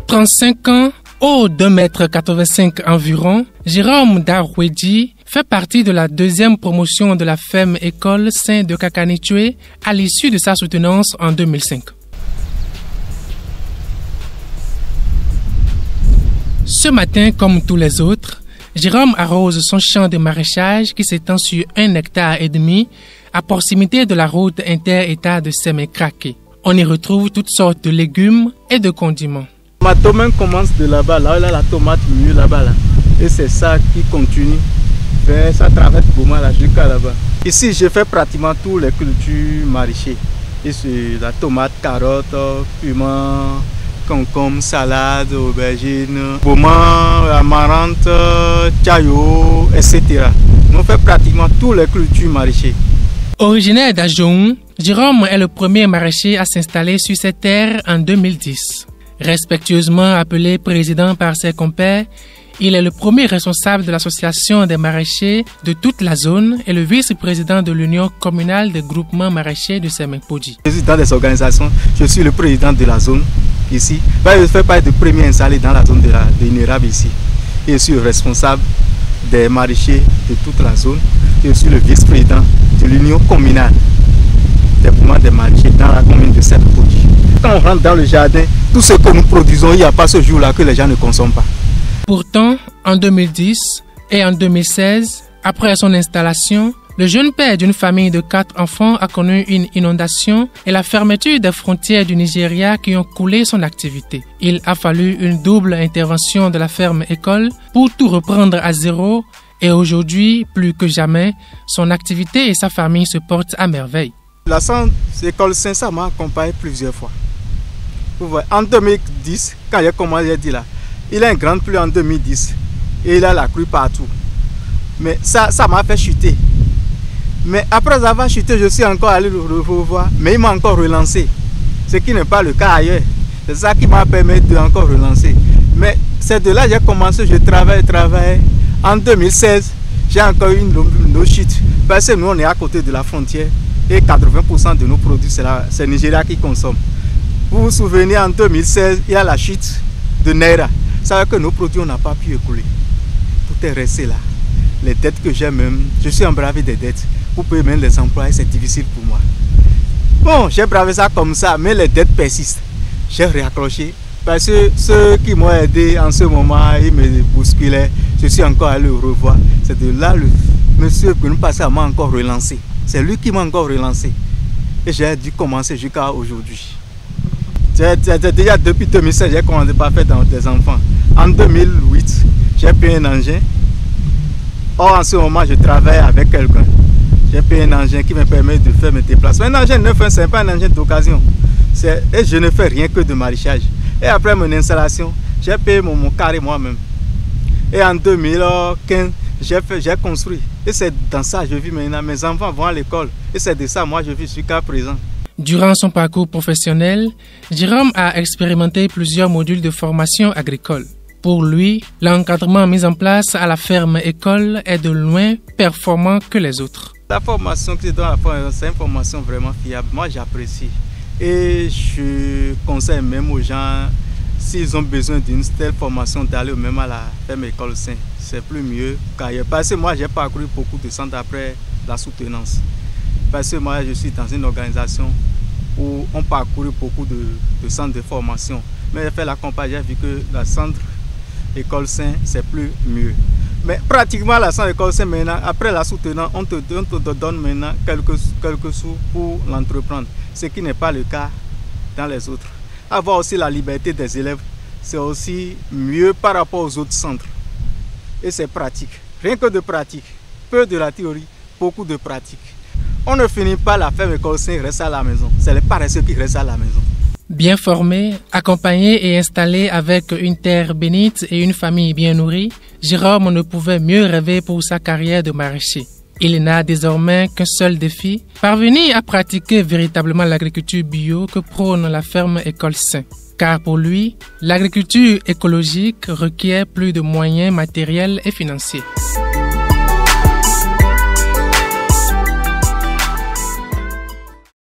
35 ans, haut d'1,85 m environ, Jérôme Darwedi fait partie de la deuxième promotion de la ferme école Saint de Kakanitue à l'issue de sa soutenance en 2005. Ce matin, comme tous les autres, Jérôme arrose son champ de maraîchage qui s'étend sur 1,5 hectare à proximité de la route inter-État de Sémé-Craqué. On y retrouve toutes sortes de légumes et de condiments. Ma tomate commence de là-bas, là, la tomate mieux là-bas. Là. Et c'est ça qui continue. Ça traverse Boma là, jusqu'à là-bas. Ici, je fais pratiquement toutes les cultures maraîchères. Ici, la tomate, carotte, piment, concombre, salade, aubergine, Boma, amarante, chayo, etc. On fait pratiquement toutes les cultures maraîchères. Originaire d'Ajoun, Jérôme est le premier maraîcher à s'installer sur cette terre en 2010. Respectueusement appelé président par ses compères, il est le premier responsable de l'association des maraîchers de toute la zone et le vice-président de l'union communale des groupements maraîchers de Sémé-Podji. Je suis dans des organisations, je suis le président de la zone ici. Je fais partie du premier installé dans la zone de l'INERAB ici. Je suis le responsable des maraîchers de toute la zone. Je suis le vice-président de l'union communale des groupements des maraîchers dans la commune de Sémé-Podji. Quand on rentre dans le jardin, tout ce que nous produisons, il n'y a pas ce jour-là que les gens ne consomment pas. Pourtant, en 2010 et en 2016, après son installation, le jeune père d'une famille de 4 enfants a connu une inondation et la fermeture des frontières du Nigeria qui ont coulé son activité. Il a fallu une double intervention de la ferme école pour tout reprendre à zéro et aujourd'hui, plus que jamais, son activité et sa famille se portent à merveille. La centre école Saint, ça m'a accompagné plusieurs fois. En 2010, quand j'ai commencé, j'ai dit là, il a une grande pluie en 2010 et il a la crue partout. Mais ça m'a fait chuter. Mais après avoir chuté, je suis encore allé le revoir, mais il m'a encore relancé. Ce qui n'est pas le cas ailleurs. C'est ça qui m'a permis de encore relancer. Mais c'est de là que j'ai commencé, je travaille. En 2016, j'ai encore eu une chute. Parce que nous, on est à côté de la frontière et 80% de nos produits, c'est le Nigeria qui consomme. Vous vous souvenez, en 2016, il y a la chute de Naira. Ça veut dire que nos produits, on n'a pas pu écouler. Tout est resté là. Les dettes que j'ai même, je suis embravé des dettes. Pour payer même les employés, c'est difficile pour moi. Bon, j'ai bravé ça comme ça, mais les dettes persistent. J'ai réaccroché. Parce que ceux qui m'ont aidé en ce moment, ils me bousculaient. Je suis encore allé le revoir. C'est de là, le monsieur que nous passons m'a encore relancé. C'est lui qui m'a encore relancé. Et j'ai dû commencer jusqu'à aujourd'hui. Déjà depuis 2016, j'ai commencé par faire des enfants. En 2008, j'ai payé un engin. Or, en ce moment, je travaille avec quelqu'un. J'ai payé un engin qui me permet de faire mes déplacements. Un engin neuf, ce n'est pas un engin d'occasion. Et je ne fais rien que de maraîchage. Et après mon installation, j'ai payé mon carré moi-même. Et en 2015, j'ai construit. Et c'est dans ça que je vis maintenant. Mes enfants vont à l'école. Et c'est de ça moi je vis jusqu'à présent. Durant son parcours professionnel, Jérôme a expérimenté plusieurs modules de formation agricole. Pour lui, l'encadrement mis en place à la ferme école est de loin performant que les autres. La formation que dans la ferme, c'est une formation vraiment fiable. Moi, j'apprécie. Et je conseille même aux gens, s'ils ont besoin d'une telle formation, d'aller même à la ferme école Saint. C'est plus mieux qu'ailleurs. Parce que moi, j'ai parcouru beaucoup de centres après la soutenance. Parce que moi, je suis dans une organisation où on parcourt beaucoup de centres de formation. Mais j'ai fait la comparaison, j'ai vu que la centre école Saint, c'est plus mieux. Mais pratiquement la centre école Saint, maintenant, après la soutenance, on te donne maintenant quelques sous pour l'entreprendre. Ce qui n'est pas le cas dans les autres. Avoir aussi la liberté des élèves, c'est aussi mieux par rapport aux autres centres. Et c'est pratique. Rien que de pratique. Peu de la théorie, beaucoup de pratique. On ne finit pas la ferme école Saint, reste à la maison. C'est les paresseux qui restent à la maison. Bien formé, accompagné et installé avec une terre bénite et une famille bien nourrie, Jérôme ne pouvait mieux rêver pour sa carrière de maraîcher. Il n'a désormais qu'un seul défi, parvenir à pratiquer véritablement l'agriculture bio que prône la ferme école Saint. Car pour lui, l'agriculture écologique requiert plus de moyens matériels et financiers.